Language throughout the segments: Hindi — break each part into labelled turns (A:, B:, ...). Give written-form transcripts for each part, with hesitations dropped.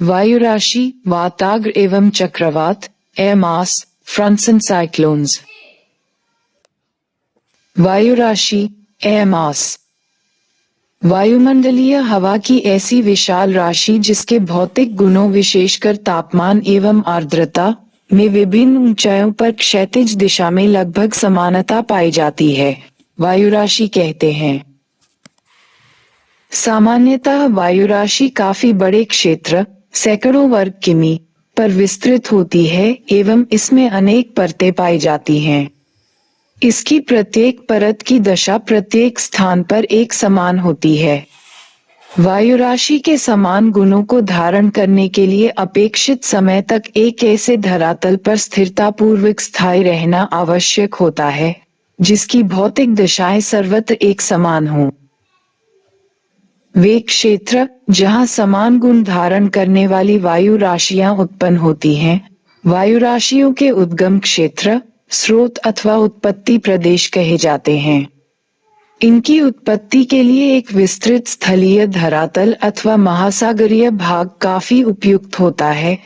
A: वायु राशि, वाताग्र एवं चक्रवात, air mass, fronts and cyclones. वायु राशि, एयर मास। वायुमंडलीय हवा की ऐसी विशाल राशि जिसके भौतिक गुणों विशेषकर तापमान एवं आर्द्रता में विभिन्न ऊंचाइयों पर क्षैतिज दिशा में लगभग समानता पाई जाती है, वायु राशि कहते हैं। सामान्यतः वायु राशि काफी बड़े क्षेत्र, सैकड़ों वर्ग किमी पर विस्तृत होती है एवं इसमें अनेक परतें पाई जाती हैं। इसकी प्रत्येक परत की दशा प्रत्येक स्थान पर एक समान होती है। वायु राशि के समान गुणों को धारण करने के लिए अपेक्षित समय तक एक ऐसे धरातल पर स्थिरतापूर्वक स्थायी रहना आवश्यक होता है, जिसकी भौतिक दशाएं सर्वत्र एक समान हों। वे क्षेत्र जहां समान गुण धारण करने वाली वायु राशियां उत्पन्न होती हैं, वायु राशियों के उद्गम क्षेत्र, स्रोत अथवा उत्पत्ति प्रदेश कहे जाते हैं। इनकी उत्पत्ति के लिए एक विस्तृत स्थलीय धरातल अथवा महासागरीय भाग काफी उपयुक्त होता है,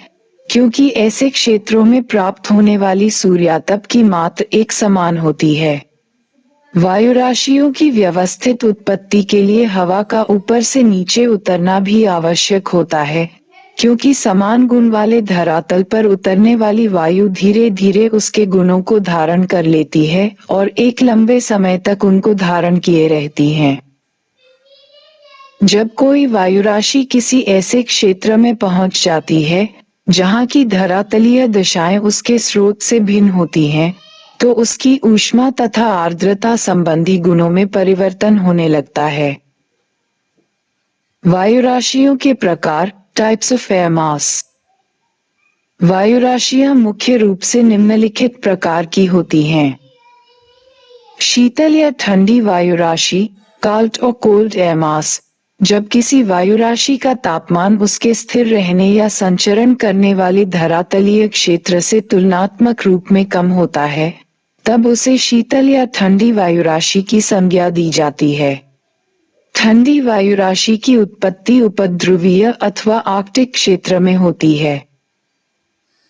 A: क्योंकि ऐसे क्षेत्रों में प्राप्त होने वाली सूर्यातप की मात्रा एक समान होती है। वायु राशियों की व्यवस्थित उत्पत्ति के लिए हवा का ऊपर से नीचे उतरना भी आवश्यक होता है, क्योंकि समान गुण वाले धरातल पर उतरने वाली वायु धीरे धीरे उसके गुणों को धारण कर लेती है और एक लंबे समय तक उनको धारण किए रहती है। जब कोई वायु राशि किसी ऐसे क्षेत्र में पहुंच जाती है जहां की धरातलीय दशाएं उसके स्रोत से भिन्न होती हैं, तो उसकी ऊष्मा तथा आर्द्रता संबंधी गुणों में परिवर्तन होने लगता है। वायु राशियों के प्रकार, टाइप्स ऑफ एयर मास। वायु राशियां मुख्य रूप से निम्नलिखित प्रकार की होती हैं। शीतल या ठंडी वायु राशि, कोल्ड और कोल्ड एयर मास। जब किसी वायु राशि का तापमान उसके स्थिर रहने या संचरण करने वाले धरातलीय क्षेत्र से तुलनात्मक रूप में कम होता है, तब उसे शीतल या ठंडी वायु राशि की संज्ञा दी जाती है। ठंडी वायु राशि की उत्पत्ति उपध्रुवीय अथवा आर्कटिक क्षेत्र में होती है।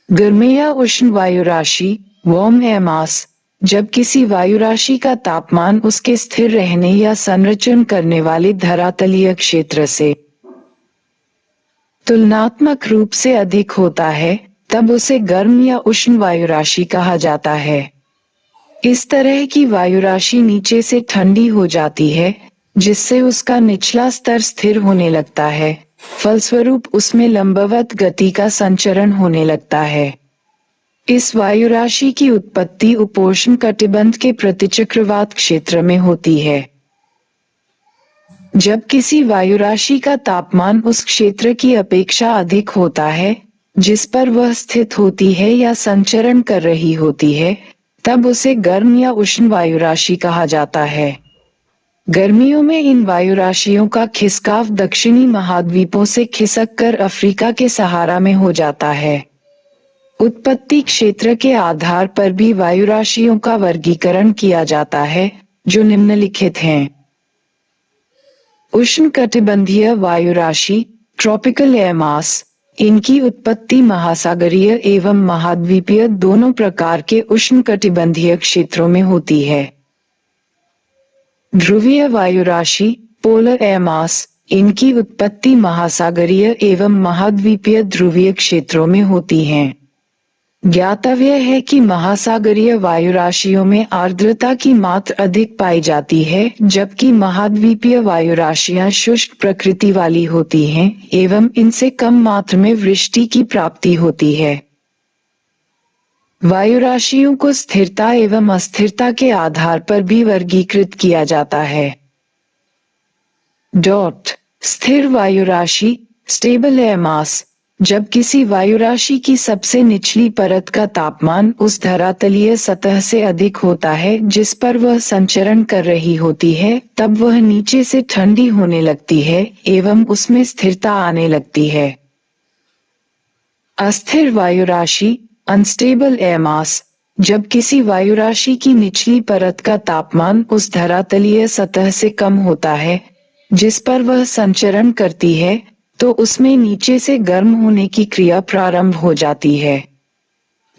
A: गर्म या उष्ण वायु राशि, वार्म एयर मास। जब किसी वायु राशि का तापमान उसके स्थिर रहने या संचरण करने वाले धरातलीय क्षेत्र से तुलनात्मक रूप से अधिक होता है, तब उसे गर्म या उष्ण वायु राशि कहा जाता है। इस तरह की वायु राशि नीचे से ठंडी हो जाती है, जिससे उसका निचला स्तर स्थिर होने लगता है, फलस्वरूप उसमें लंबवत गति का संचरण होने लगता है। इस वायु राशि की उत्पत्ति उपोष्ण कटिबंध के प्रतिचक्रवात क्षेत्र में होती है। जब किसी वायु राशि का तापमान उस क्षेत्र की अपेक्षा अधिक होता है जिस पर वह स्थित होती है या संचरण कर रही होती है, तब उसे गर्म या उष्ण वायु राशि कहा जाता है। गर्मियों में इन वायु राशियों का खिसकाव दक्षिणी महाद्वीपों से खिसककर अफ्रीका के सहारा में हो जाता है। उत्पत्ति क्षेत्र के आधार पर भी वायु राशियों का वर्गीकरण किया जाता है, जो निम्नलिखित हैं। उष्णकटिबंधीय वायु राशि, ट्रॉपिकल एयर मास। इनकी उत्पत्ति महासागरीय एवं महाद्वीपीय दोनों प्रकार के उष्णकटिबंधीय क्षेत्रों में होती है। ध्रुवीय वायु राशि, पोलर एयर मास। इनकी उत्पत्ति महासागरीय एवं महाद्वीपीय ध्रुवीय क्षेत्रों में होती है। ज्ञातव्य है कि महासागरीय वायु राशियों में आर्द्रता की मात्रा अधिक पाई जाती है, जबकि महाद्वीपीय वायु राशियां शुष्क प्रकृति वाली होती हैं एवं इनसे कम मात्रा में वृष्टि की प्राप्ति होती है। वायु राशियों को स्थिरता एवं अस्थिरता के आधार पर भी वर्गीकृत किया जाता है। स्थिर वायु राशि, स्टेबल एयर मास। जब किसी वायु राशि की सबसे निचली परत का तापमान उस धरातलीय सतह से अधिक होता है जिस पर वह संचरण कर रही होती है, तब वह नीचे से ठंडी होने लगती है एवं उसमें स्थिरता आने लगती है। अस्थिर वायु राशि, अनस्टेबल एयर मास। जब किसी वायु राशि की निचली परत का तापमान उस धरातलीय सतह से कम होता है जिस पर वह संचरण करती है, तो उसमें नीचे से गर्म होने की क्रिया प्रारंभ हो जाती है।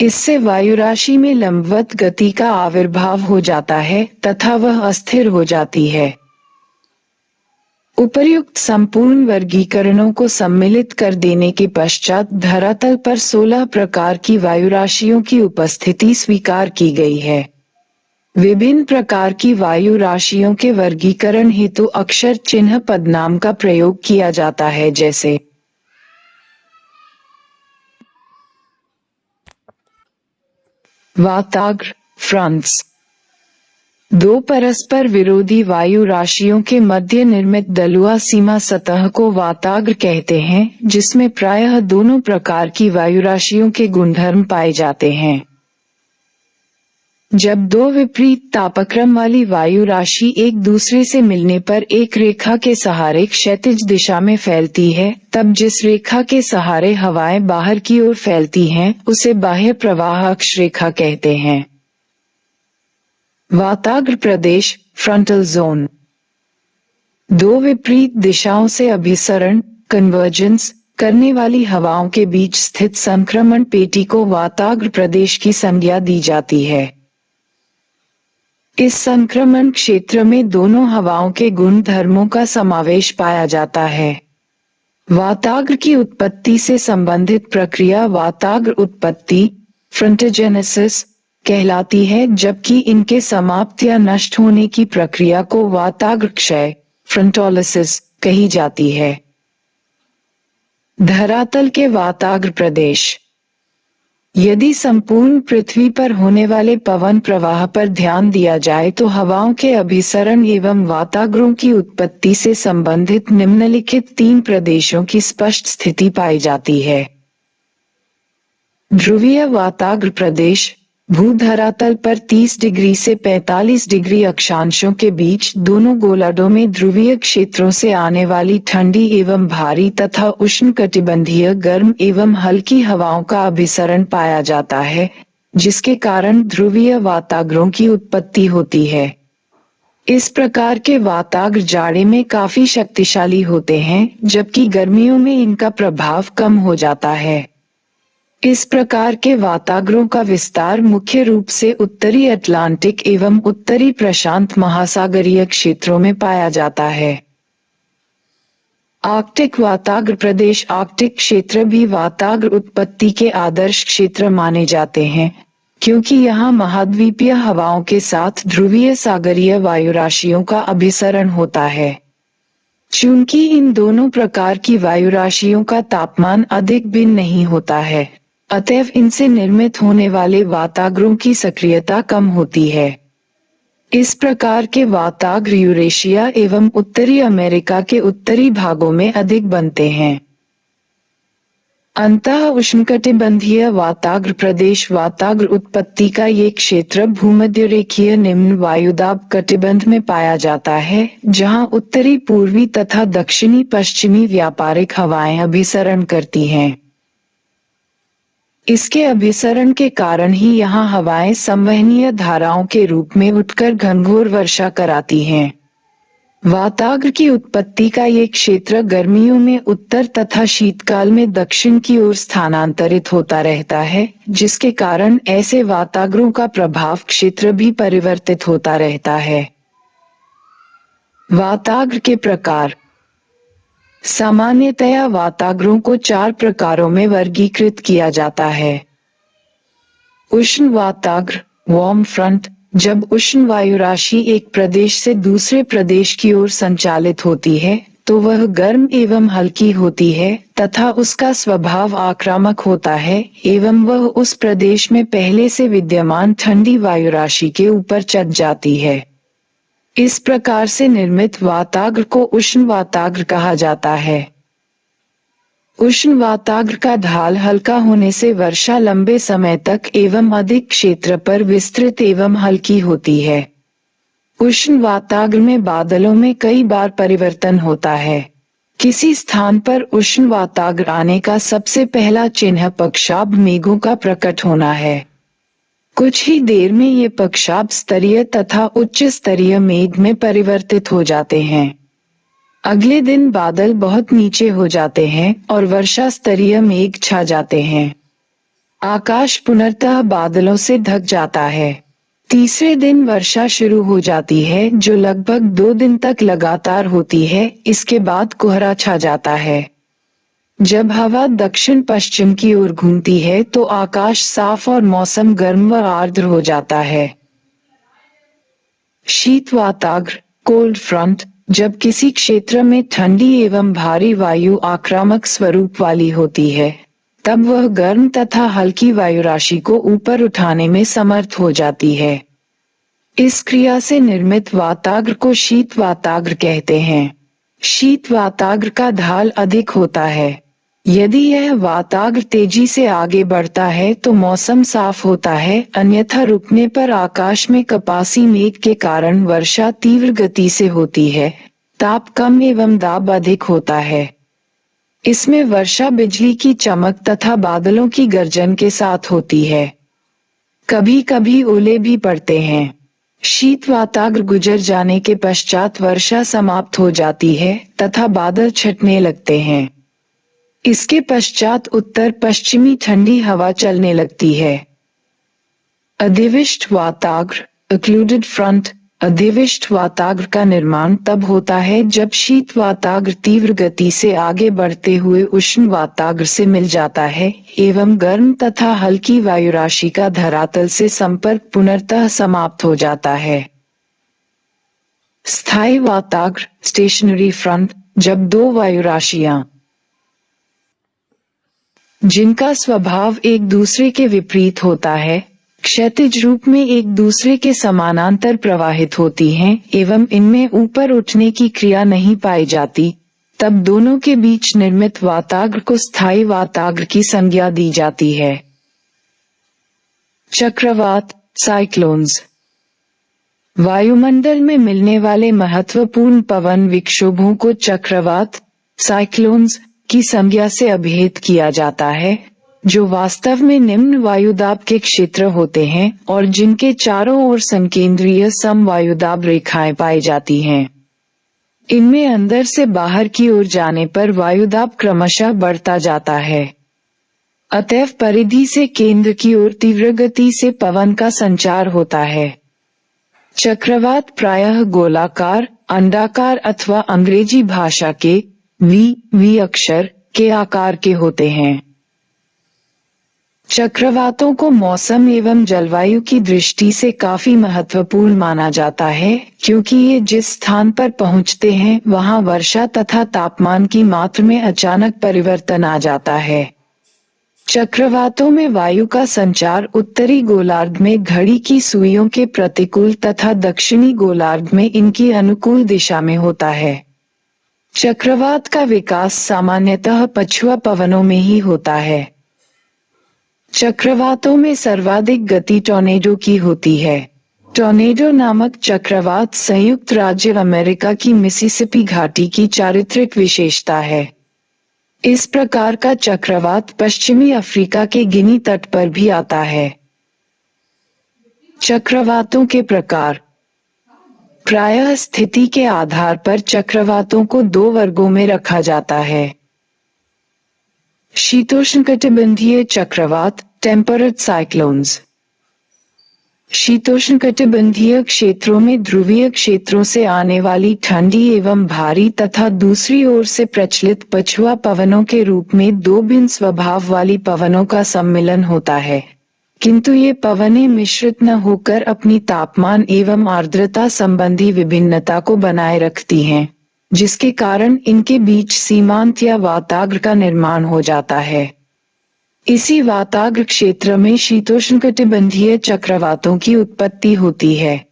A: इससे वायुराशि में लंबवत गति का आविर्भाव हो जाता है तथा वह अस्थिर हो जाती है। उपर्युक्त संपूर्ण वर्गीकरणों को सम्मिलित कर देने के पश्चात धरातल पर 16 प्रकार की वायुराशियों की उपस्थिति स्वीकार की गई है। विभिन्न प्रकार की वायु राशियों के वर्गीकरण हेतु अक्षर चिन्ह पदनाम का प्रयोग किया जाता है, जैसे वाताग्र फ्रांस। दो परस्पर विरोधी वायु राशियों के मध्य निर्मित दलुआ सीमा सतह को वाताग्र कहते हैं, जिसमें प्रायः दोनों प्रकार की वायु राशियों के गुणधर्म पाए जाते हैं। जब दो विपरीत तापक्रम वाली वायु राशि एक दूसरे से मिलने पर एक रेखा के सहारे क्षैतिज दिशा में फैलती है, तब जिस रेखा के सहारे हवाएं बाहर की ओर फैलती हैं, उसे बाह्य प्रवाह अक्ष रेखा कहते हैं। वाताग्र प्रदेश फ्रंटल जोन दो विपरीत दिशाओं से अभिसरण कन्वर्जेंस करने वाली हवाओं के बीच स्थित संक्रमण पेटी को वाताग्र प्रदेश की संज्ञा दी जाती है। इस संक्रमण क्षेत्र में दोनों हवाओं के गुण धर्मों का समावेश पाया जाता है। वाताग्र की उत्पत्ति से संबंधित प्रक्रिया वाताग्र उत्पत्ति फ्रंटोजेनेसिस कहलाती है, जबकि इनके समाप्त या नष्ट होने की प्रक्रिया को वाताग्र क्षय फ्रंटोलिसिस कही जाती है। धरातल के वाताग्र प्रदेश यदि संपूर्ण पृथ्वी पर होने वाले पवन प्रवाह पर ध्यान दिया जाए तो हवाओं के अभिसरण एवं वाताग्रों की उत्पत्ति से संबंधित निम्नलिखित 3 प्रदेशों की स्पष्ट स्थिति पाई जाती है। ध्रुवीय वाताग्र प्रदेश भूधरातल पर 30 डिग्री से 45 डिग्री अक्षांशों के बीच दोनों गोलार्धों में ध्रुवीय क्षेत्रों से आने वाली ठंडी एवं भारी तथा उष्णकटिबंधीय गर्म एवं हल्की हवाओं का अभिसरण पाया जाता है, जिसके कारण ध्रुवीय वाताग्रों की उत्पत्ति होती है। इस प्रकार के वाताग्र जाड़े में काफी शक्तिशाली होते हैं, जबकि गर्मियों में इनका प्रभाव कम हो जाता है। इस प्रकार के वाताग्रों का विस्तार मुख्य रूप से उत्तरी अटलांटिक एवं उत्तरी प्रशांत महासागरीय क्षेत्रों में पाया जाता है। आर्कटिक वाताग्र प्रदेश आर्कटिक क्षेत्र भी वाताग्र उत्पत्ति के आदर्श क्षेत्र माने जाते हैं, क्योंकि यहाँ महाद्वीपीय हवाओं के साथ ध्रुवीय सागरीय वायु राशियों का अभिसरण होता है। चूंकि इन दोनों प्रकार की वायु राशियों का तापमान अधिक भिन्न नहीं होता है, अतएव इनसे निर्मित होने वाले वाताग्रों की सक्रियता कम होती है। इस प्रकार के वाताग्र यूरेशिया एवं उत्तरी अमेरिका के उत्तरी भागों में अधिक बनते हैं। अंतः उष्णकटिबंधीय वाताग्र प्रदेश वाताग्र उत्पत्ति का ये क्षेत्र भूमध्य रेखीय निम्न वायुदाब कटिबंध में पाया जाता है, जहां उत्तरी पूर्वी तथा दक्षिणी पश्चिमी व्यापारिक हवाएं अभिसरण करती हैं। इसके अभिसरण के कारण ही यहाँ हवाएं संवहनीय धाराओं के रूप में उठकर घनघोर वर्षा कराती हैं। वाताग्र की उत्पत्ति का ये क्षेत्र गर्मियों में उत्तर तथा शीतकाल में दक्षिण की ओर स्थानांतरित होता रहता है, जिसके कारण ऐसे वाताग्रों का प्रभाव क्षेत्र भी परिवर्तित होता रहता है। वाताग्र के प्रकार सामान्यतया वाताग्रों को 4 प्रकारों में वर्गीकृत किया जाता है। उष्ण वाताग्र वार्म फ्रंट जब उष्ण वायु राशि एक प्रदेश से दूसरे प्रदेश की ओर संचालित होती है तो वह गर्म एवं हल्की होती है तथा उसका स्वभाव आक्रामक होता है एवं वह उस प्रदेश में पहले से विद्यमान ठंडी वायु राशि के ऊपर चढ़ जाती है। इस प्रकार से निर्मित वाताग्र को उष्ण वाताग्र कहा जाता है। उष्ण वाताग्र का ढाल हल्का होने से वर्षा लंबे समय तक एवं अधिक क्षेत्र पर विस्तृत एवं हल्की होती है। उष्ण वाताग्र में बादलों में कई बार परिवर्तन होता है। किसी स्थान पर उष्ण वाताग्र आने का सबसे पहला चिन्ह पक्षाभ मेघों का प्रकट होना है। कुछ ही देर में ये पक्षाभ स्तरीय तथा उच्च स्तरीय मेघ में परिवर्तित हो जाते हैं। अगले दिन बादल बहुत नीचे हो जाते हैं और वर्षा स्तरीय मेघ छा जाते हैं। आकाश पुनर्तः बादलों से ढक जाता है। तीसरे दिन वर्षा शुरू हो जाती है जो लगभग 2 दिन तक लगातार होती है। इसके बाद कोहरा छा जाता है। जब हवा दक्षिण पश्चिम की ओर घूमती है तो आकाश साफ और मौसम गर्म व आर्द्र हो जाता है। शीत वाताग्र कोल्ड फ्रंट जब किसी क्षेत्र में ठंडी एवं भारी वायु आक्रामक स्वरूप वाली होती है, तब वह गर्म तथा हल्की वायु राशि को ऊपर उठाने में समर्थ हो जाती है। इस क्रिया से निर्मित वाताग्र को शीत वाताग्र कहते हैं। शीत वाताग्र का ढाल अधिक होता है। यदि यह वाताग्र तेजी से आगे बढ़ता है तो मौसम साफ होता है, अन्यथा रुकने पर आकाश में कपासी मेघ के कारण वर्षा तीव्र गति से होती है। ताप कम एवं दाब अधिक होता है। इसमें वर्षा बिजली की चमक तथा बादलों की गर्जन के साथ होती है। कभी कभी ओले भी पड़ते हैं। शीत वाताग्र गुजर जाने के पश्चात वर्षा समाप्त हो जाती है तथा बादल छटने लगते हैं। इसके पश्चात उत्तर पश्चिमी ठंडी हवा चलने लगती है। अधिविष्ट वाताग्र ओक्लूडेड फ्रंट अधिविष्ट वाताग्र का निर्माण तब होता है जब शीत वाताग्र तीव्र गति से आगे बढ़ते हुए उष्ण वाताग्र से मिल जाता है एवं गर्म तथा हल्की वायु राशि का धरातल से संपर्क पुनर्तः समाप्त हो जाता है। स्थायी वाताग्र स्टेशनरी फ्रंट जब दो वायु राशियां जिनका स्वभाव एक दूसरे के विपरीत होता है, क्षैतिज रूप में एक दूसरे के समानांतर प्रवाहित होती हैं एवं इनमें ऊपर उठने की क्रिया नहीं पाई जाती, तब दोनों के बीच निर्मित वाताग्र को स्थायी वाताग्र की संज्ञा दी जाती है। चक्रवात साइक्लोन्स वायुमंडल में मिलने वाले महत्वपूर्ण पवन विक्षोभों को चक्रवात साइक्लोन्स की संज्ञा से अभिहित किया जाता है, जो वास्तव में निम्न वायुदाब के क्षेत्र होते हैं और जिनके चारों ओर संकेंद्रीय समवायुदाब रेखाएं पाई जाती हैं। इनमें अंदर से बाहर की ओर जाने पर वायुदाब क्रमशः बढ़ता जाता है। अतएव परिधि से केंद्र की ओर तीव्र गति से पवन का संचार होता है। चक्रवात प्रायः गोलाकार, अंडाकार अथवा अंग्रेजी भाषा के वी अक्षर के आकार के होते हैं। चक्रवातों को मौसम एवं जलवायु की दृष्टि से काफी महत्वपूर्ण माना जाता है, क्योंकि ये जिस स्थान पर पहुंचते हैं वहां वर्षा तथा तापमान की मात्रा में अचानक परिवर्तन आ जाता है। चक्रवातों में वायु का संचार उत्तरी गोलार्ध में घड़ी की सुइयों के प्रतिकूल तथा दक्षिणी गोलार्ध में इनकी अनुकूल दिशा में होता है। चक्रवात का विकास सामान्यतः पछुआ पवनों में ही होता है। चक्रवातों में सर्वाधिक गति टॉर्नेडो की होती है। टॉर्नेडो नामक चक्रवात संयुक्त राज्य अमेरिका की मिसिसिपी घाटी की चारित्रिक विशेषता है। इस प्रकार का चक्रवात पश्चिमी अफ्रीका के गिनी तट पर भी आता है। चक्रवातों के प्रकार प्रायः स्थिति के आधार पर चक्रवातों को 2 वर्गों में रखा जाता है। शीतोष्णकटिबंधीय चक्रवात टेम्परेट साइक्लोन्स शीतोष्णकटिबंधीय क्षेत्रों में ध्रुवीय क्षेत्रों से आने वाली ठंडी एवं भारी तथा दूसरी ओर से प्रचलित पछुआ पवनों के रूप में 2 भिन्न स्वभाव वाली पवनों का सम्मिलन होता है, किंतु ये पवनें मिश्रित न होकर अपनी तापमान एवं आर्द्रता संबंधी विभिन्नता को बनाए रखती हैं, जिसके कारण इनके बीच सीमांत या वाताग्र का निर्माण हो जाता है। इसी वाताग्र क्षेत्र में शीतोष्णकटिबंधीय चक्रवातों की उत्पत्ति होती है।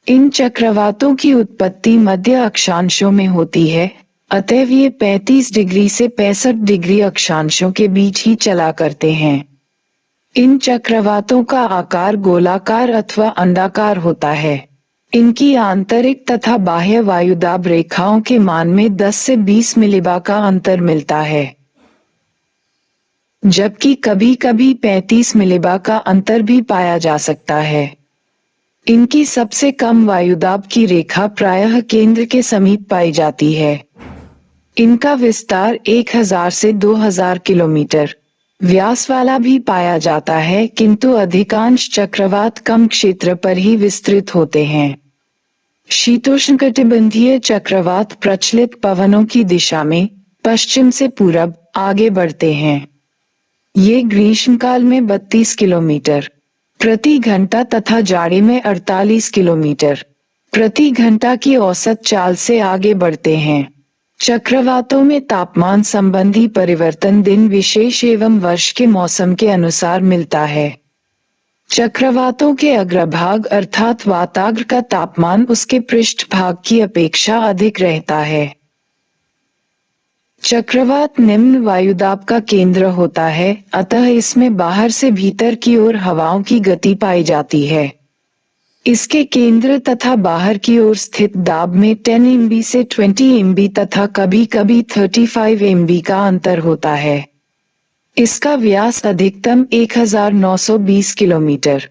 A: इन चक्रवातों की उत्पत्ति मध्य अक्षांशों में होती है, अतएव ये 35 डिग्री से 65 डिग्री अक्षांशों के बीच ही चला करते हैं। इन चक्रवातों का आकार गोलाकार अथवा अंडाकार होता है। इनकी आंतरिक तथा बाह्य वायुदाब रेखाओं के मान में 10 से 20 मिलीबार का अंतर मिलता है, जबकि कभी कभी 35 मिलीबार का अंतर भी पाया जा सकता है। इनकी सबसे कम वायुदाब की रेखा प्रायः केंद्र के समीप पाई जाती है। इनका विस्तार 1000 से 2000 किलोमीटर व्यास वाला भी पाया जाता है, किंतु अधिकांश चक्रवात कम क्षेत्र पर ही विस्तृत होते हैं। शीतोष्णकटिबंधीय चक्रवात प्रचलित पवनों की दिशा में पश्चिम से पूरब आगे बढ़ते हैं। ये ग्रीष्मकाल में 32 किलोमीटर प्रति घंटा तथा जाड़े में 48 किलोमीटर प्रति घंटा की औसत चाल से आगे बढ़ते हैं। चक्रवातों में तापमान संबंधी परिवर्तन दिन विशेष एवं वर्ष के मौसम के अनुसार मिलता है। चक्रवातों के अग्रभाग अर्थात वाताग्र का तापमान उसके पृष्ठभाग की अपेक्षा अधिक रहता है। चक्रवात निम्न वायुदाब का केंद्र होता है, अतः इसमें बाहर से भीतर की ओर हवाओं की गति पाई जाती है। इसके केंद्र तथा बाहर की ओर स्थित दाब में 10 MB से 20 MB तथा कभी-कभी 35 MB का अंतर होता है। इसका व्यास अधिकतम 1920 किलोमीटर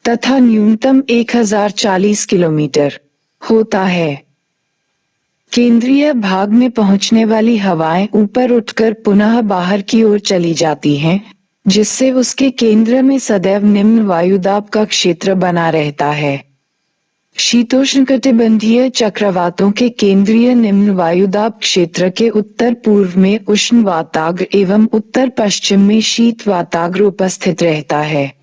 A: तथा न्यूनतम 1040 किलोमीटर होता है। केंद्रीय भाग में पहुंचने वाली हवाएं ऊपर उठकर पुनः बाहर की ओर चली जाती हैं, जिससे उसके केंद्र में सदैव निम्न वायुदाब का क्षेत्र बना रहता है। शीतोष्णकटिबंधीय चक्रवातों के केंद्रीय निम्न वायुदाब क्षेत्र के उत्तर पूर्व में उष्ण वाताग्र एवं उत्तर पश्चिम में शीत वाताग्र उपस्थित रहता है।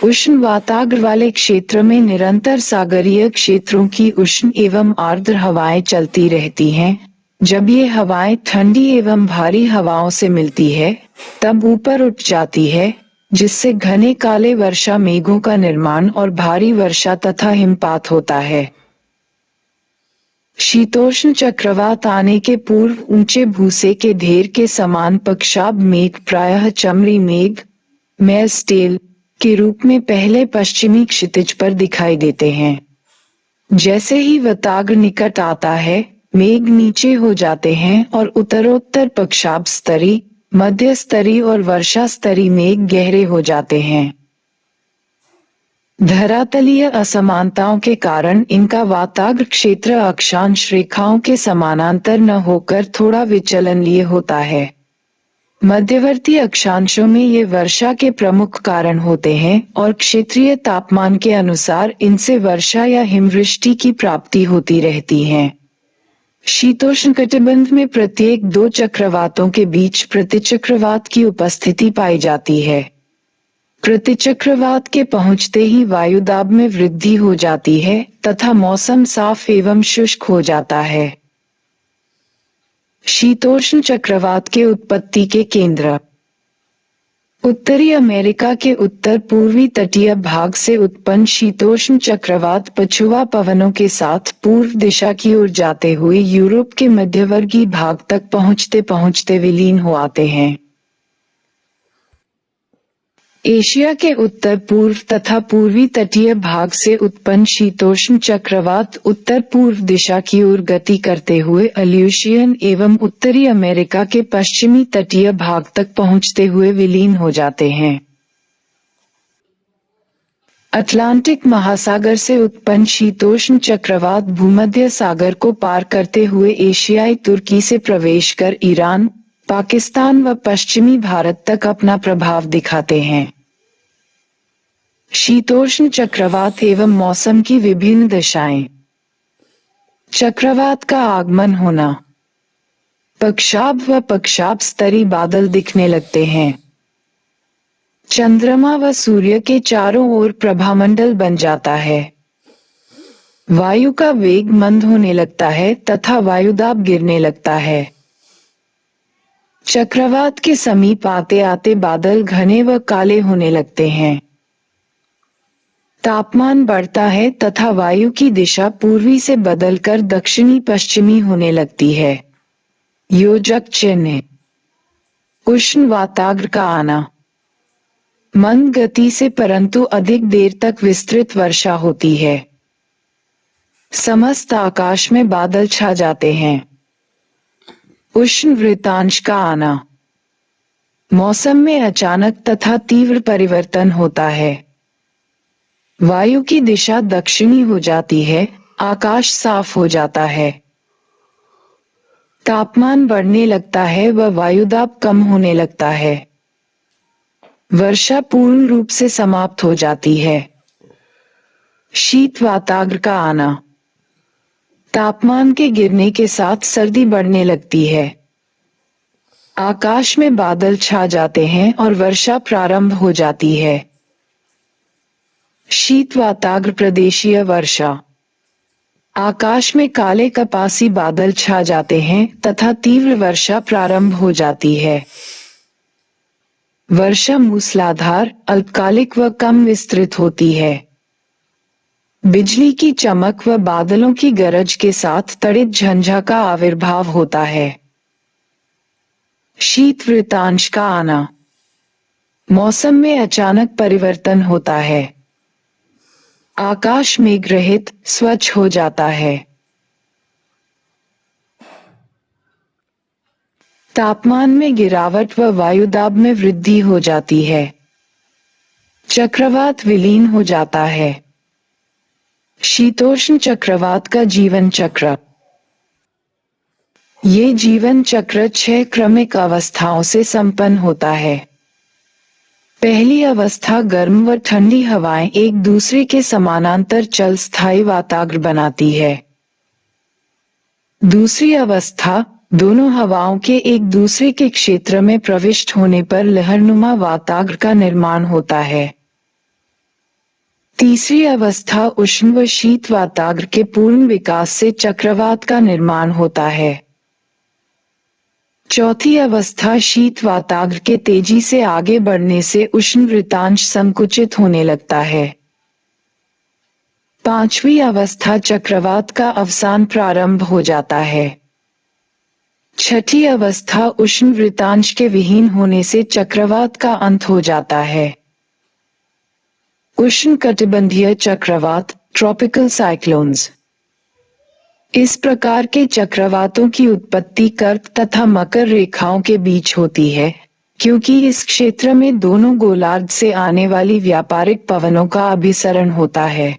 A: उष्ण वाताग्र वाले क्षेत्र में निरंतर सागरीय क्षेत्रों की उष्ण एवं आर्द्र हवाएं चलती रहती हैं। जब ये हवाएं ठंडी एवं भारी हवाओं से मिलती है, तब ऊपर उठ जाती है, जिससे घने काले वर्षा मेघों का निर्माण और भारी वर्षा तथा हिमपात होता है। शीतोष्ण चक्रवात आने के पूर्व ऊंचे भूसे के ढेर के समान पक्षाभ मेघ प्रायः चमरी मेघ मेसटेल के रूप में पहले पश्चिमी क्षितिज पर दिखाई देते हैं। जैसे ही वाताग्र निकट आता है, मेघ नीचे हो जाते हैं और उत्तरोत्तर पक्षाभ स्तरी, मध्य स्तरी और वर्षा स्तरी मेघ गहरे हो जाते हैं। धरातलीय असमानताओं के कारण इनका वाताग्र क्षेत्र अक्षांश रेखाओं के समानांतर न होकर थोड़ा विचलनीय होता है। मध्यवर्ती अक्षांशों में ये वर्षा के प्रमुख कारण होते हैं और क्षेत्रीय तापमान के अनुसार इनसे वर्षा या हिमवृष्टि की प्राप्ति होती रहती है। शीतोष्णकटिबंध में प्रत्येक 2 चक्रवातों के बीच प्रतिचक्रवात की उपस्थिति पाई जाती है। प्रतिचक्रवात के पहुंचते ही वायुदाब में वृद्धि हो जाती है तथा मौसम साफ एवं शुष्क हो जाता है। शीतोष्ण चक्रवात के उत्पत्ति के केंद्र उत्तरी अमेरिका के उत्तर पूर्वी तटीय भाग से उत्पन्न शीतोष्ण चक्रवात पछुआ पवनों के साथ पूर्व दिशा की ओर जाते हुए यूरोप के मध्यवर्गीय भाग तक पहुंचते पहुंचते विलीन हो आते हैं। एशिया के उत्तर पूर्व तथा पूर्वी तटीय भाग से उत्पन्न शीतोष्ण चक्रवात उत्तर पूर्व दिशा की ओर गति करते हुए अल्यूशियन एवं उत्तरी अमेरिका के पश्चिमी तटीय भाग तक पहुंचते हुए विलीन हो जाते हैं। अटलांटिक महासागर से उत्पन्न शीतोष्ण चक्रवात भूमध्य सागर को पार करते हुए एशियाई तुर्की से प्रवेश कर ईरान, पाकिस्तान व पश्चिमी भारत तक अपना प्रभाव दिखाते हैं। शीतोष्ण चक्रवात एवं मौसम की विभिन्न दशाएं। चक्रवात का आगमन होना। पक्षाभ व पक्षाभ स्तरी बादल दिखने लगते हैं। चंद्रमा व सूर्य के चारों ओर प्रभामंडल बन जाता है। वायु का वेग मंद होने लगता है तथा वायुदाब गिरने लगता है। चक्रवात के समीप आते आते बादल घने व काले होने लगते हैं। तापमान बढ़ता है तथा वायु की दिशा पूर्वी से बदलकर दक्षिणी पश्चिमी होने लगती है। योजक चिन्ह। उष्ण वाताग्र का आना। मंद गति से परंतु अधिक देर तक विस्तृत वर्षा होती है। समस्त आकाश में बादल छा जाते हैं। उष्ण वृत्तांश का आना। मौसम में अचानक तथा तीव्र परिवर्तन होता है। वायु की दिशा दक्षिणी हो जाती है, आकाश साफ हो जाता है। तापमान बढ़ने लगता है व वायुदाब कम होने लगता है। वर्षा पूर्ण रूप से समाप्त हो जाती है। शीत वाताग्र का आना। तापमान के गिरने के साथ सर्दी बढ़ने लगती है। आकाश में बादल छा जाते हैं और वर्षा प्रारंभ हो जाती है। शीत वाताग्र प्रदेशीय वर्षा। आकाश में काले कपासी बादल छा जाते हैं तथा तीव्र वर्षा प्रारंभ हो जाती है। वर्षा मूसलाधार, अल्पकालिक व कम विस्तृत होती है। बिजली की चमक व बादलों की गरज के साथ तड़ित झंझा का आविर्भाव होता है। शीत वृतांश का आना। मौसम में अचानक परिवर्तन होता है। आकाश मेघरहित, स्वच्छ हो जाता है। तापमान में गिरावट व वायुदाब में वृद्धि हो जाती है। चक्रवात विलीन हो जाता है। शीतोष्ण चक्रवात का जीवन चक्र। ये जीवन चक्र 6 क्रमिक अवस्थाओं से संपन्न होता है। पहली अवस्था गर्म व ठंडी हवाएं एक दूसरे के समानांतर चल स्थायी वाताग्र बनाती है। दूसरी अवस्था दोनों हवाओं के एक दूसरे के क्षेत्र में प्रविष्ट होने पर लहरनुमा वाताग्र का निर्माण होता है। तीसरी अवस्था उष्ण व शीत वाताग्र के पूर्ण विकास से चक्रवात का निर्माण होता है। चौथी अवस्था शीत वाताग्र के तेजी से आगे बढ़ने से उष्ण वृतांश संकुचित होने लगता है। पांचवी अवस्था चक्रवात का अवसान प्रारंभ हो जाता है। छठी अवस्था उष्ण वृतांश के विहीन होने से चक्रवात का अंत हो जाता है। उष्ण कटिबंधीय चक्रवात, ट्रॉपिकल साइक्लोन्स। इस प्रकार के चक्रवातों की उत्पत्ति कर्क तथा मकर रेखाओं के बीच होती है, क्योंकि इस क्षेत्र में दोनों गोलार्ध से आने वाली व्यापारिक पवनों का अभिसरण होता है।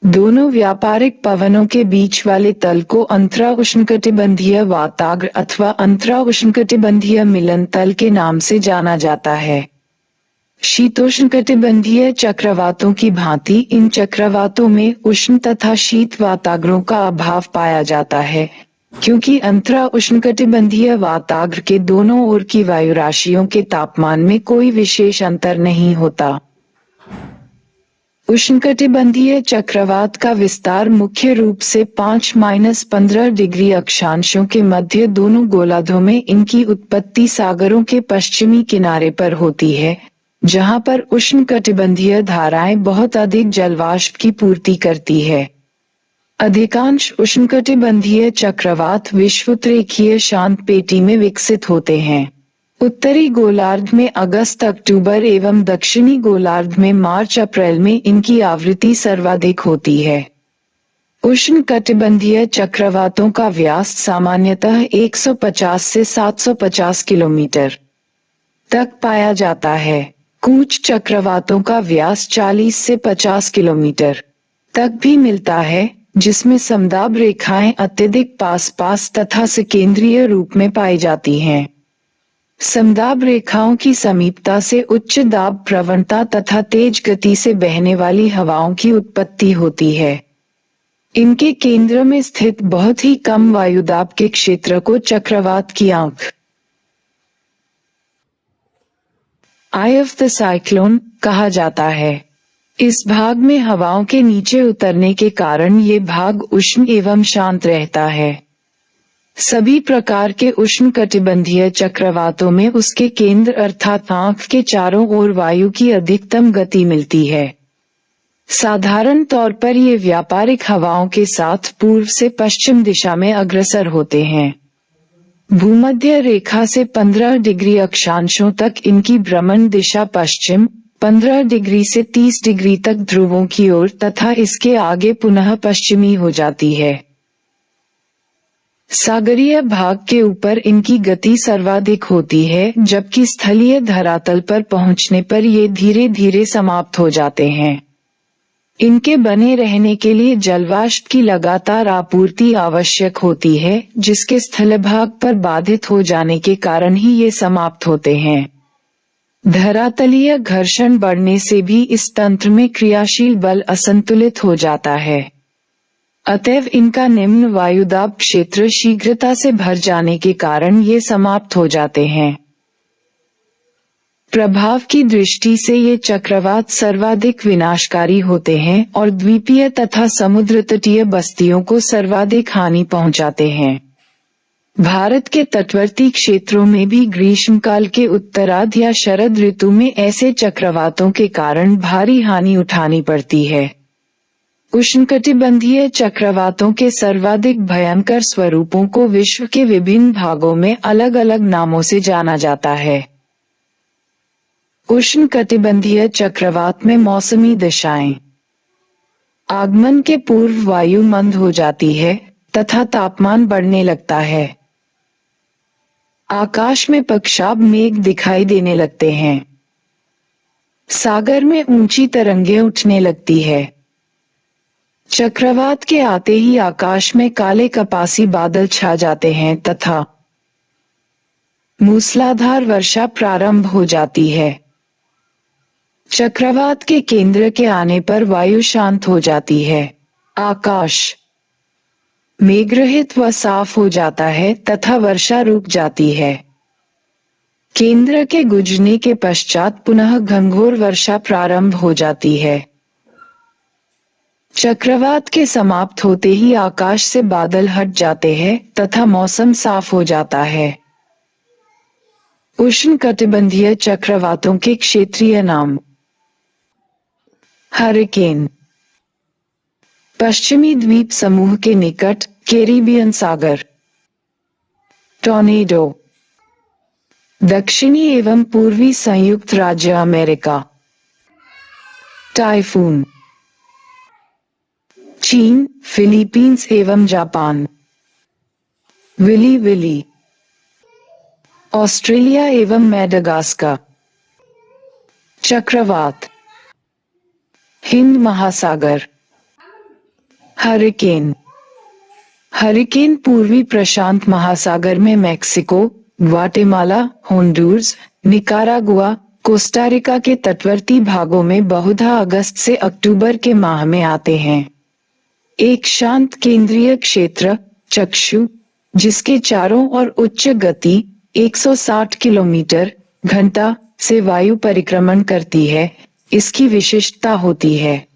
A: दोनों व्यापारिक पवनों के बीच वाले तल को अंतरा उष्णकटिबंधीय वाताग्र अथवा अंतरा उष्णकटिबंधीय मिलन तल के नाम से जाना जाता है। शीतोष्णकटिबंधीय चक्रवातों की भांति इन चक्रवातों में उष्ण तथा शीत वाताग्रों का अभाव पाया जाता है, क्योंकि अंतरा उष्णकटिबंधीय वाताग्र के दोनों ओर की वायु राशियों के तापमान में कोई विशेष अंतर नहीं होता। उष्णकटिबंधीय चक्रवात का विस्तार मुख्य रूप से 5-15 डिग्री अक्षांशों के मध्य दोनों गोलार्धों में इनकी उत्पत्ति सागरों के पश्चिमी किनारे पर होती है, जहां पर उष्णकटिबंधीय धाराएं बहुत अधिक जलवाष्प की पूर्ति करती है। अधिकांश उष्णकटिबंधीय चक्रवात विषुवतरेखीय शांत पेटी में विकसित होते हैं। उत्तरी गोलार्ध में अगस्त अक्टूबर एवं दक्षिणी गोलार्ध में मार्च अप्रैल में इनकी आवृत्ति सर्वाधिक होती है। उष्णकटिबंधीय चक्रवातों का व्यास सामान्यतः 150 से 750 किलोमीटर तक पाया जाता है। कूच चक्रवातों का व्यास 40 से 50 किलोमीटर तक भी मिलता है, जिसमें समदाब रेखाएं अत्यधिक पास तथा सकेंद्रीय रूप में पाई जाती हैं। समदाब रेखाओं की समीपता से उच्च दाब प्रवणता तथा तेज गति से बहने वाली हवाओं की उत्पत्ति होती है। इनके केंद्र में स्थित बहुत ही कम वायुदाब के क्षेत्र को चक्रवात की आंख, आई ऑफ द साइक्लोन, कहा जाता है। इस भाग में हवाओं के नीचे उतरने के कारण ये भाग उष्ण एवं शांत रहता है। सभी प्रकार के उष्णकटिबंधीय चक्रवातों में उसके केंद्र अर्थात आंख के चारों ओर वायु की अधिकतम गति मिलती है। साधारण तौर पर ये व्यापारिक हवाओं के साथ पूर्व से पश्चिम दिशा में अग्रसर होते हैं। भूमध्य रेखा से 15 डिग्री अक्षांशों तक इनकी भ्रमण दिशा पश्चिम, 15 डिग्री से 30 डिग्री तक ध्रुवों की ओर तथा इसके आगे पुनः पश्चिमी हो जाती है। सागरीय भाग के ऊपर इनकी गति सर्वाधिक होती है, जबकि स्थलीय धरातल पर पहुंचने पर ये धीरे धीरे समाप्त हो जाते हैं। इनके बने रहने के लिए जलवाष्प की लगातार आपूर्ति आवश्यक होती है, जिसके स्थलभाग पर बाधित हो जाने के कारण ही ये समाप्त होते हैं। धरातलीय घर्षण बढ़ने से भी इस तंत्र में क्रियाशील बल असंतुलित हो जाता है। अतएव इनका निम्न वायुदाब क्षेत्र शीघ्रता से भर जाने के कारण ये समाप्त हो जाते हैं। प्रभाव की दृष्टि से ये चक्रवात सर्वाधिक विनाशकारी होते हैं और द्वीपीय तथा समुद्र तटीय बस्तियों को सर्वाधिक हानि पहुंचाते हैं। भारत के तटवर्ती क्षेत्रों में भी ग्रीष्मकाल के उत्तरार्ध या शरद ऋतु में ऐसे चक्रवातों के कारण भारी हानि उठानी पड़ती है। उष्णकटिबंधीय चक्रवातों के सर्वाधिक भयंकर स्वरूपों को विश्व के विभिन्न भागों में अलग अलग नामों से जाना जाता है। उष्णकटिबंधीय चक्रवात में मौसमी दशाएं। आगमन के पूर्व वायु मंद हो जाती है तथा तापमान बढ़ने लगता है। आकाश में पक्षाभ मेघ दिखाई देने लगते हैं। सागर में ऊंची तरंगें उठने लगती है। चक्रवात के आते ही आकाश में काले कपासी बादल छा जाते हैं तथा मूसलाधार वर्षा प्रारंभ हो जाती है। चक्रवात के केंद्र के आने पर वायु शांत हो जाती है। आकाश मेघरहित व साफ हो जाता है तथा वर्षा रुक जाती है। केंद्र के गुजरने के पश्चात पुनः घनघोर वर्षा प्रारंभ हो जाती है। चक्रवात के समाप्त होते ही आकाश से बादल हट जाते हैं तथा मौसम साफ हो जाता है। उष्णकटिबंधीय चक्रवातों के क्षेत्रीय नाम। हरिकेन, पश्चिमी द्वीप समूह के निकट कैरिबियन सागर। टॉर्नेडो, दक्षिणी एवं पूर्वी संयुक्त राज्य अमेरिका। टाइफून, चीन, फिलीपींस एवं जापान। विली विली, ऑस्ट्रेलिया एवं मेडागास्कर। चक्रवात, हिंद महासागर। हरिकेन, हरिकेन पूर्वी प्रशांत महासागर में Mexico, Guatemala, Honduras, Nicaragua, Costa Rica के तटवर्ती भागों में बहुधा अगस्त से अक्टूबर के माह में आते हैं। एक शांत केंद्रीय क्षेत्र चक्षु, जिसके चारों ओर उच्च गति 160 किलोमीटर घंटा से वायु परिक्रमण करती है, इसकी विशिष्टता होती है।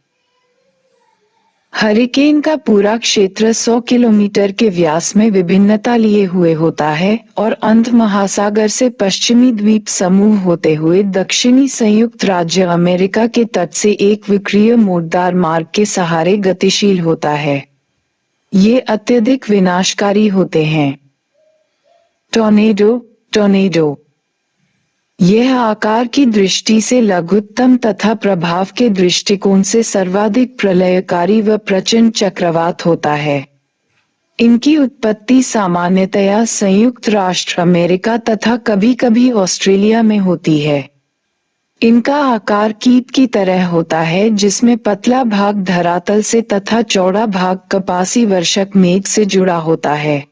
A: हरिकेन का पूरा क्षेत्र 100 किलोमीटर के व्यास में विभिन्नता लिए हुए होता है और अंध महासागर से पश्चिमी द्वीप समूह होते हुए दक्षिणी संयुक्त राज्य अमेरिका के तट से एक वक्रीय मोड़दार मार्ग के सहारे गतिशील होता है। ये अत्यधिक विनाशकारी होते हैं। टॉर्नेडो, टॉर्नेडो यह आकार की दृष्टि से लघुत्तम तथा प्रभाव के दृष्टिकोण से सर्वाधिक प्रलयकारी व प्रचंड चक्रवात होता है। इनकी उत्पत्ति सामान्यतया संयुक्त राष्ट्र अमेरिका तथा कभी-कभी ऑस्ट्रेलिया में होती है। इनका आकार कीट की तरह होता है, जिसमें पतला भाग धरातल से तथा चौड़ा भाग कपासी वर्षक मेघ से जुड़ा होता है।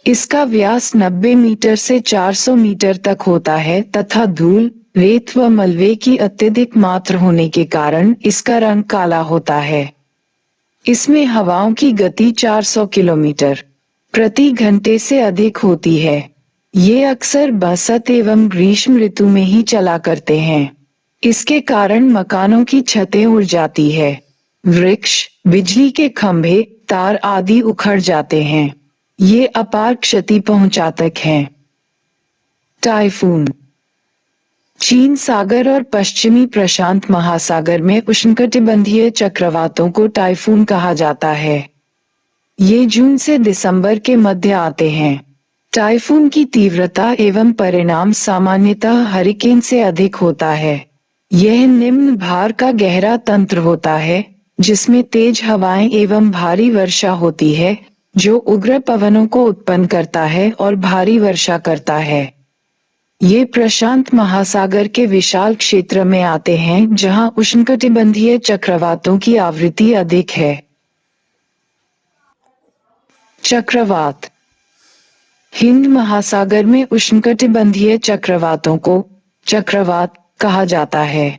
A: इसका व्यास 90 मीटर से 400 मीटर तक होता है तथा धूल, रेत व मलबे की अत्यधिक मात्रा होने के कारण इसका रंग काला होता है। इसमें हवाओं की गति 400 किलोमीटर प्रति घंटे से अधिक होती है। ये अक्सर बसंत एवं ग्रीष्म ऋतु में ही चला करते हैं। इसके कारण मकानों की छतें उड़ जाती है। वृक्ष, बिजली के खंभे, तार आदि उखड़ जाते हैं। ये अपार क्षति पहुंचातक हैं। टाइफून, चीन सागर और पश्चिमी प्रशांत महासागर में उष्णकटिबंधीय चक्रवातों को टाइफून कहा जाता है। ये जून से दिसंबर के मध्य आते हैं। टाइफून की तीव्रता एवं परिणाम सामान्यतः हरिकेन से अधिक होता है। यह निम्न भार का गहरा तंत्र होता है, जिसमें तेज हवाएं एवं भारी वर्षा होती है, जो उग्र पवनों को उत्पन्न करता है और भारी वर्षा करता है। ये प्रशांत महासागर के विशाल क्षेत्र में आते हैं जहां उष्णकटिबंधीय चक्रवातों की आवृत्ति अधिक है। चक्रवात। हिंद महासागर में उष्णकटिबंधीय चक्रवातों को चक्रवात कहा जाता है।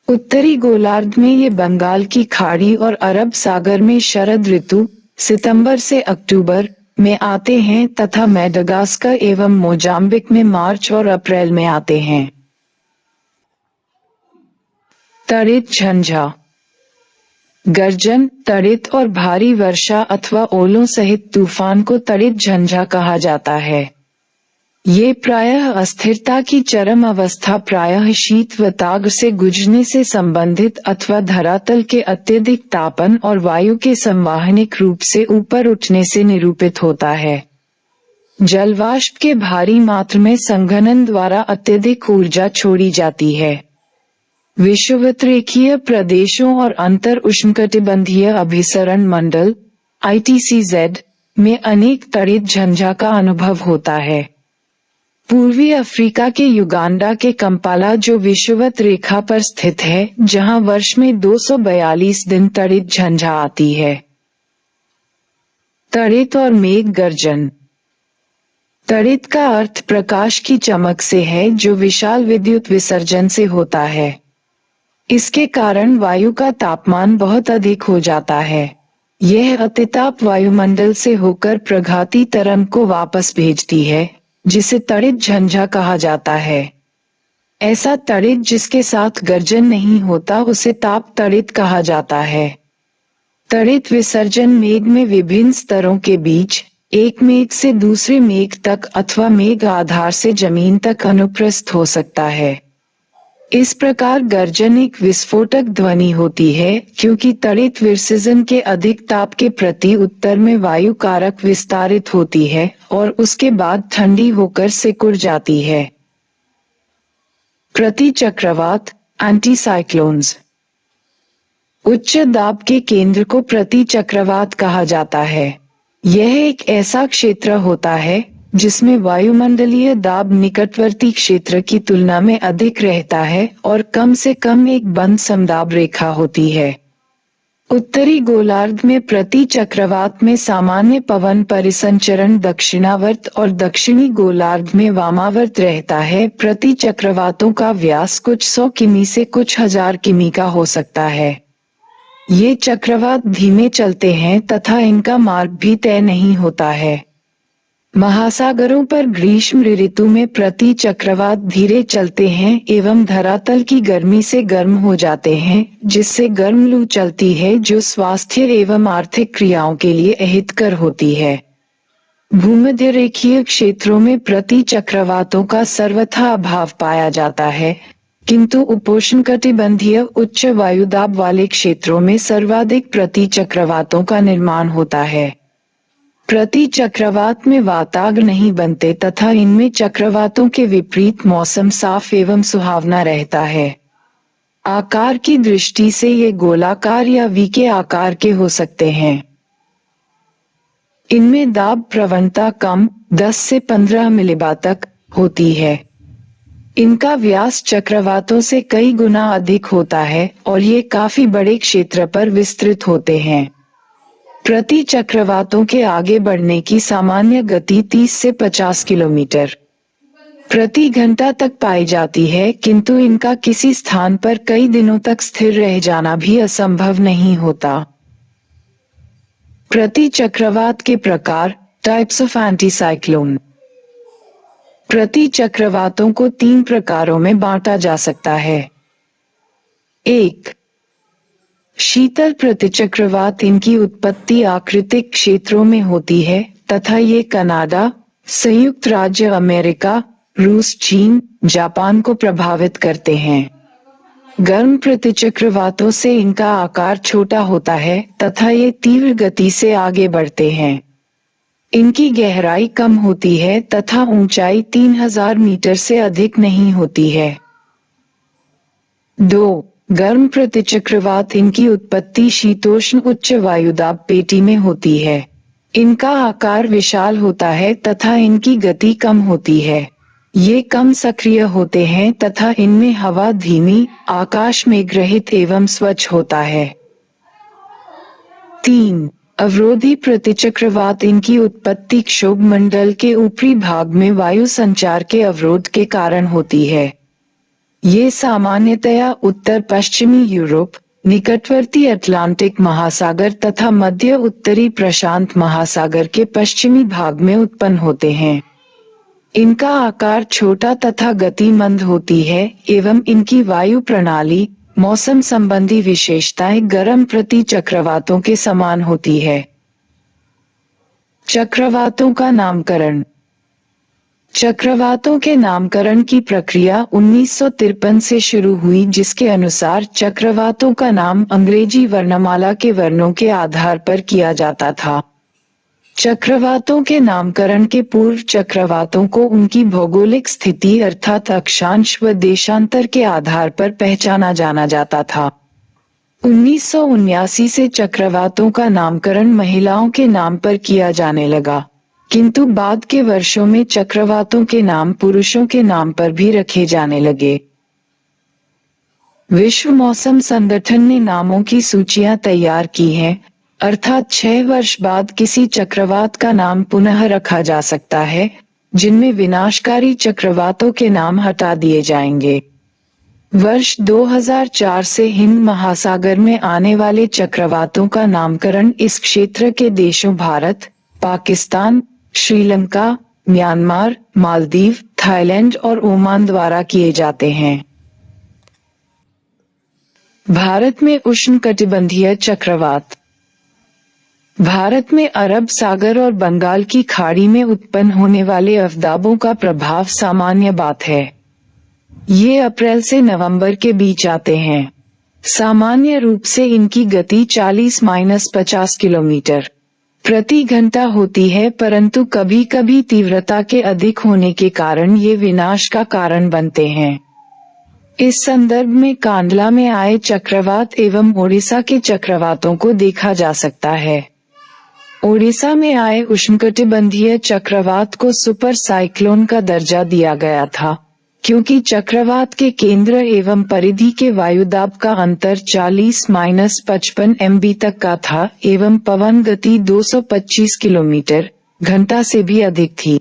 A: उत्तरी गोलार्ध में ये बंगाल की खाड़ी और अरब सागर में शरद ऋतु सितंबर से अक्टूबर में आते हैं तथा मेडागास्कर एवं मोजाम्बिक में मार्च और अप्रैल में आते हैं। तड़ित झंझा। गर्जन, तड़ित और भारी वर्षा अथवा ओलों सहित तूफान को तड़ित झंझा कहा जाता है। ये प्रायः अस्थिरता की चरम अवस्था प्रायः शीत वताग्र से गुजरने से संबंधित अथवा धरातल के अत्यधिक तापन और वायु के संवाहनिक रूप से ऊपर उठने से निरूपित होता है। जलवाष्प के भारी मात्रा में संघनन द्वारा अत्यधिक ऊर्जा छोड़ी जाती है। विषुवतरेखीय प्रदेशों और अंतर उष्णकटिबंधीय अभिसरण मंडल (ITCZ) में अनेक तड़ित झंझा का अनुभव होता है। पूर्वी अफ्रीका के युगांडा के कंपाला जो विषुवत रेखा पर स्थित है, जहां वर्ष में 242 दिन तड़ित झंझा आती है। तड़ित और मेघ गर्जन। तड़ित का अर्थ प्रकाश की चमक से है जो विशाल विद्युत विसर्जन से होता है। इसके कारण वायु का तापमान बहुत अधिक हो जाता है। यह अतिताप वायुमंडल से होकर प्रघाती तरंग को वापस भेजती है, जिसे तड़ित झंझा कहा जाता है। ऐसा तड़ित जिसके साथ गर्जन नहीं होता उसे ताप तड़ित कहा जाता है। तड़ित विसर्जन मेघ में विभिन्न स्तरों के बीच एक मेघ से दूसरे मेघ तक अथवा मेघ आधार से जमीन तक अनुप्रस्थ हो सकता है। इस प्रकार गर्जन एक विस्फोटक ध्वनि होती है क्योंकि तड़ित विसर्जन के अधिक ताप के प्रति उत्तर में वायु कारक विस्तारित होती है और उसके बाद ठंडी होकर सिकुड़ जाती है। प्रति चक्रवात एंटीसाइक्लोन्स। उच्च दाब के केंद्र को प्रति चक्रवात कहा जाता है। यह एक ऐसा क्षेत्र होता है जिसमें वायुमंडलीय दाब निकटवर्ती क्षेत्र की तुलना में अधिक रहता है और कम से कम एक बंद समदाब रेखा होती है। उत्तरी गोलार्ध में प्रति चक्रवात में सामान्य पवन परिसंचरण दक्षिणावर्त और दक्षिणी गोलार्ध में वामावर्त रहता है। प्रति चक्रवातों का व्यास कुछ 100 किमी से कुछ 1000 किमी का हो सकता है। ये चक्रवात धीमे चलते हैं तथा इनका मार्ग भी तय नहीं होता है। महासागरों पर ग्रीष्म ऋतु में प्रति चक्रवात धीरे चलते हैं एवं धरातल की गर्मी से गर्म हो जाते हैं, जिससे गर्म लू चलती है जो स्वास्थ्य एवं आर्थिक क्रियाओं के लिए अहितकर होती है। भूमध्य रेखीय क्षेत्रों में प्रति चक्रवातों का सर्वथा अभाव पाया जाता है, किंतु उपोष्णकटिबंधीय उच्च वायुदाब वाले क्षेत्रों में सर्वाधिक प्रति चक्रवातों का निर्माण होता है। प्रति चक्रवात में वाताग्र नहीं बनते तथा इनमें चक्रवातों के विपरीत मौसम साफ एवं सुहावना रहता है। आकार की दृष्टि से ये गोलाकार या वी के आकार के हो सकते हैं। इनमें दाब प्रवणता कम 10 से 15 मिलीबार तक होती है। इनका व्यास चक्रवातों से कई गुना अधिक होता है और ये काफी बड़े क्षेत्र पर विस्तृत होते हैं। प्रति चक्रवातों के आगे बढ़ने की सामान्य गति 30 से 50 किलोमीटर प्रति घंटा तक पाई जाती है, किंतु इनका किसी स्थान पर कई दिनों तक स्थिर रह जाना भी असंभव नहीं होता। प्रति चक्रवात के प्रकार टाइप्स ऑफ एंटीसाइक्लोन। प्रति चक्रवातों को 3 प्रकारों में बांटा जा सकता है। 1. शीतल प्रतिचक्रवात। इनकी उत्पत्ति आकृतिक क्षेत्रों में होती है तथा ये कनाडा, संयुक्त राज्य अमेरिका, रूस, चीन, जापान को प्रभावित करते हैं। गर्म प्रतिचक्रवातों से इनका आकार छोटा होता है तथा ये तीव्र गति से आगे बढ़ते हैं। इनकी गहराई कम होती है तथा ऊंचाई 3000 मीटर से अधिक नहीं होती है। 2. गर्म प्रतिचक्रवात। इनकी उत्पत्ति शीतोष्ण उच्च वायुदाब पेटी में होती है। इनका आकार विशाल होता है तथा इनकी गति कम होती है। ये कम सक्रिय होते हैं तथा इनमें हवा धीमी, आकाश में ग्रहित एवं स्वच्छ होता है। 3. अवरोधी प्रतिचक्रवात इनकी उत्पत्ति क्षोभ मंडल के ऊपरी भाग में वायु संचार के अवरोध के कारण होती है। ये सामान्यतया उत्तर पश्चिमी यूरोप, निकटवर्ती अटलांटिक महासागर तथा मध्य उत्तरी प्रशांत महासागर के पश्चिमी भाग में उत्पन्न होते हैं। इनका आकार छोटा तथा गति मंद होती है एवं इनकी वायु प्रणाली, मौसम संबंधी विशेषताएं गर्म प्रति चक्रवातों के समान होती है। चक्रवातों का नामकरण। चक्रवातों के नामकरण की प्रक्रिया 1953 से शुरू हुई, जिसके अनुसार चक्रवातों का नाम अंग्रेजी वर्णमाला के वर्णों के आधार पर किया जाता था। चक्रवातों के नामकरण के पूर्व चक्रवातों को उनकी भौगोलिक स्थिति अर्थात अक्षांश व देशांतर के आधार पर पहचाना जाना जाता था। 1979 से चक्रवातों का नामकरण महिलाओं के नाम पर किया जाने लगा, किंतु बाद के वर्षों में चक्रवातों के नाम पुरुषों के नाम पर भी रखे जाने लगे। विश्व मौसम संगठन ने नामों की सूचियां तैयार की हैं, अर्थात 6 वर्ष बाद किसी चक्रवात का नाम पुनः रखा जा सकता है, जिनमें विनाशकारी चक्रवातों के नाम हटा दिए जाएंगे। वर्ष 2004 से हिंद महासागर में आने वाले चक्रवातों का नामकरण इस क्षेत्र के देशों भारत, पाकिस्तान, श्रीलंका, म्यांमार, मालदीव, थाईलैंड और ओमान द्वारा किए जाते हैं। भारत में उष्णकटिबंधीय चक्रवात। भारत में अरब सागर और बंगाल की खाड़ी में उत्पन्न होने वाले अवदाबों का प्रभाव सामान्य बात है। ये अप्रैल से नवंबर के बीच आते हैं। सामान्य रूप से इनकी गति 40-50 किलोमीटर प्रति घंटा होती है, परंतु कभी कभी तीव्रता के अधिक होने के कारण ये विनाश का कारण बनते हैं। इस संदर्भ में कांडला में आए चक्रवात एवं ओडिशा के चक्रवातों को देखा जा सकता है। ओडिशा में आए उष्णकटिबंधीय चक्रवात को सुपर साइक्लोन का दर्जा दिया गया था, क्योंकि चक्रवात के केंद्र एवं परिधि के वायुदाब का अंतर 40-55 MB तक का था एवं पवन गति 225 किलोमीटर घंटा से भी अधिक थी।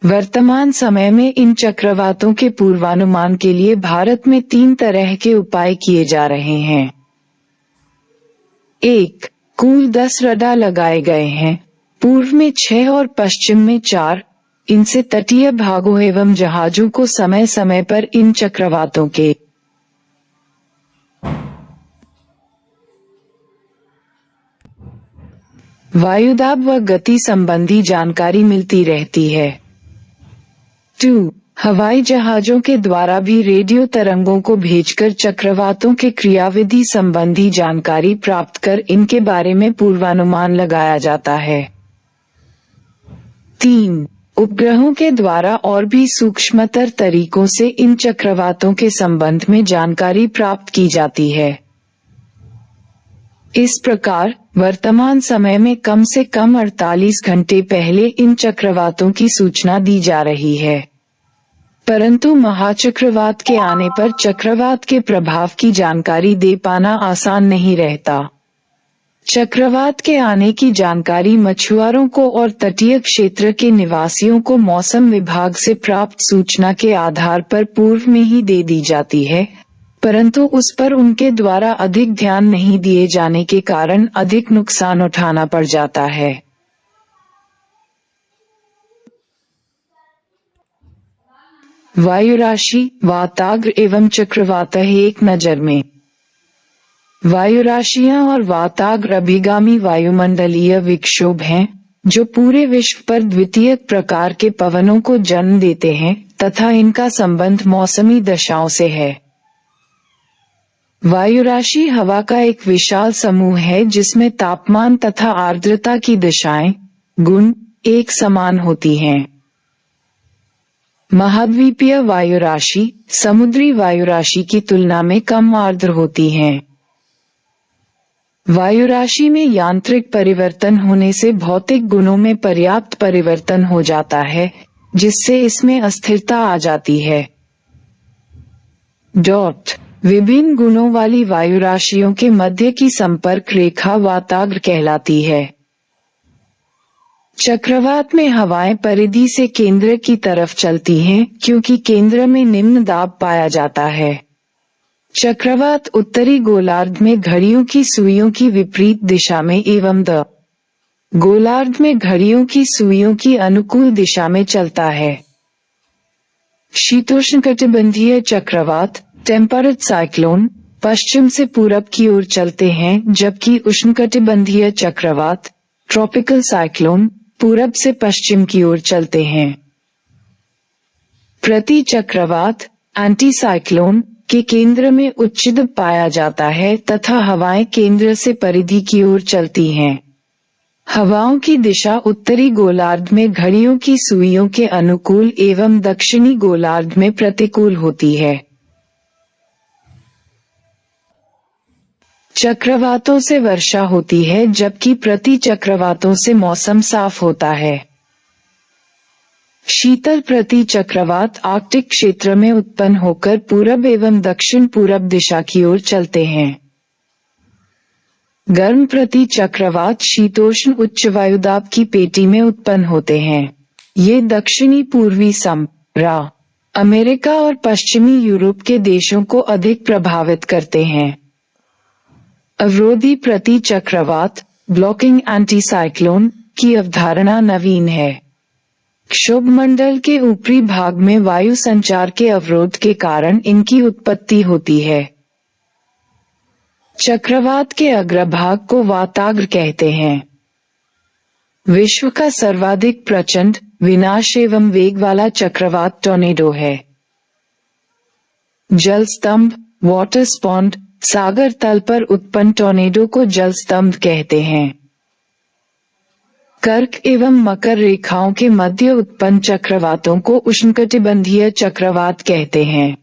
A: वर्तमान समय में इन चक्रवातों के पूर्वानुमान के लिए भारत में 3 तरह के उपाय किए जा रहे हैं। 1. कुल 10 रडार लगाए गए हैं, पूर्व में 6 और पश्चिम में 4। इनसे तटीय भागों एवं जहाजों को समय समय पर इन चक्रवातों के वायुदाब व गति संबंधी जानकारी मिलती रहती है। 2. हवाई जहाजों के द्वारा भी रेडियो तरंगों को भेजकर चक्रवातों के क्रियाविधि संबंधी जानकारी प्राप्त कर इनके बारे में पूर्वानुमान लगाया जाता है। 3. उपग्रहों के द्वारा और भी सूक्ष्मतर तरीकों से इन चक्रवातों के संबंध में जानकारी प्राप्त की जाती है। इस प्रकार वर्तमान समय में कम से कम 48 घंटे पहले इन चक्रवातों की सूचना दी जा रही है, परंतु महाचक्रवात के आने पर चक्रवात के प्रभाव की जानकारी दे पाना आसान नहीं रहता। चक्रवात के आने की जानकारी मछुआरों को और तटीय क्षेत्र के निवासियों को मौसम विभाग से प्राप्त सूचना के आधार पर पूर्व में ही दे दी जाती है, परंतु उस पर उनके द्वारा अधिक ध्यान नहीं दिए जाने के कारण अधिक नुकसान उठाना पड़ जाता है। वायुराशि, वाताग्र एवं चक्रवात एक नजर में। वायुराशियां और वाताग्र अभिगामी वायुमंडलीय विक्षोभ हैं, जो पूरे विश्व पर द्वितीयक प्रकार के पवनों को जन्म देते हैं तथा इनका संबंध मौसमी दशाओं से है। वायुराशि हवा का एक विशाल समूह है जिसमें तापमान तथा आर्द्रता की दिशाएं, गुण एक समान होती हैं। महाद्वीपीय वायुराशि समुद्री वायुराशि की तुलना में कम आर्द्र होती हैं। वायुराशि में यांत्रिक परिवर्तन होने से भौतिक गुणों में पर्याप्त परिवर्तन हो जाता है, जिससे इसमें अस्थिरता आ जाती है। विभिन्न गुणों वाली वायु राशियों के मध्य की संपर्क रेखा वाताग्र कहलाती है। चक्रवात में हवाएं परिधि से केंद्र की तरफ चलती हैं, क्योंकि केंद्र में निम्न दाब पाया जाता है। चक्रवात उत्तरी गोलार्ध में घड़ियों की सुइयों की विपरीत दिशा में एवं गोलार्ध में घड़ियों की सुइयों की अनुकूल दिशा में चलता है। शीतोष्णकटिबंधीय चक्रवात टेम्परेट साइक्लोन पश्चिम से पूरब की ओर चलते हैं, जबकि उष्णकटिबंधीय चक्रवात ट्रॉपिकल साइक्लोन पूरब से पश्चिम की ओर चलते हैं। प्रति चक्रवात एंटी साइक्लोन के केंद्र में उच्च दबाव पाया जाता है तथा हवाएं केंद्र से परिधि की ओर चलती हैं। हवाओं की दिशा उत्तरी गोलार्ध में घड़ियों की सुइयों के अनुकूल एवं दक्षिणी गोलार्ध में प्रतिकूल होती है। चक्रवातों से वर्षा होती है, जबकि प्रति चक्रवातों से मौसम साफ होता है। शीतल प्रति चक्रवात आर्कटिक क्षेत्र में उत्पन्न होकर पूरब एवं दक्षिण पूरब दिशा की ओर चलते हैं। गर्म प्रति चक्रवात शीतोष्ण उच्च वायुदाब की पेटी में उत्पन्न होते हैं। ये दक्षिणी पूर्वी अमेरिका और पश्चिमी यूरोप के देशों को अधिक प्रभावित करते हैं। अवरोधी प्रति चक्रवात ब्लॉकिंग एंटी साइक्लोन की अवधारणा नवीन है। क्षोभमंडल के ऊपरी भाग में वायु संचार के अवरोध के कारण इनकी उत्पत्ति होती है। चक्रवात के अग्रभाग को वाताग्र कहते हैं। विश्व का सर्वाधिक प्रचंड विनाश एवं वेग वाला चक्रवात टॉर्नेडो है। जलस्तंभ वाटर स्पॉन्ड सागर तल पर उत्पन्न टॉर्नेडो को जलस्तंभ कहते हैं। कर्क एवं मकर रेखाओं के मध्य उत्पन्न चक्रवातों को उष्णकटिबंधीय चक्रवात कहते हैं।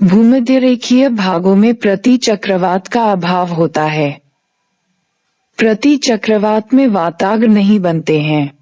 A: भूमध्य रेखीय भागों में प्रति चक्रवात का अभाव होता है। प्रति चक्रवात में वाताग्र नहीं बनते हैं।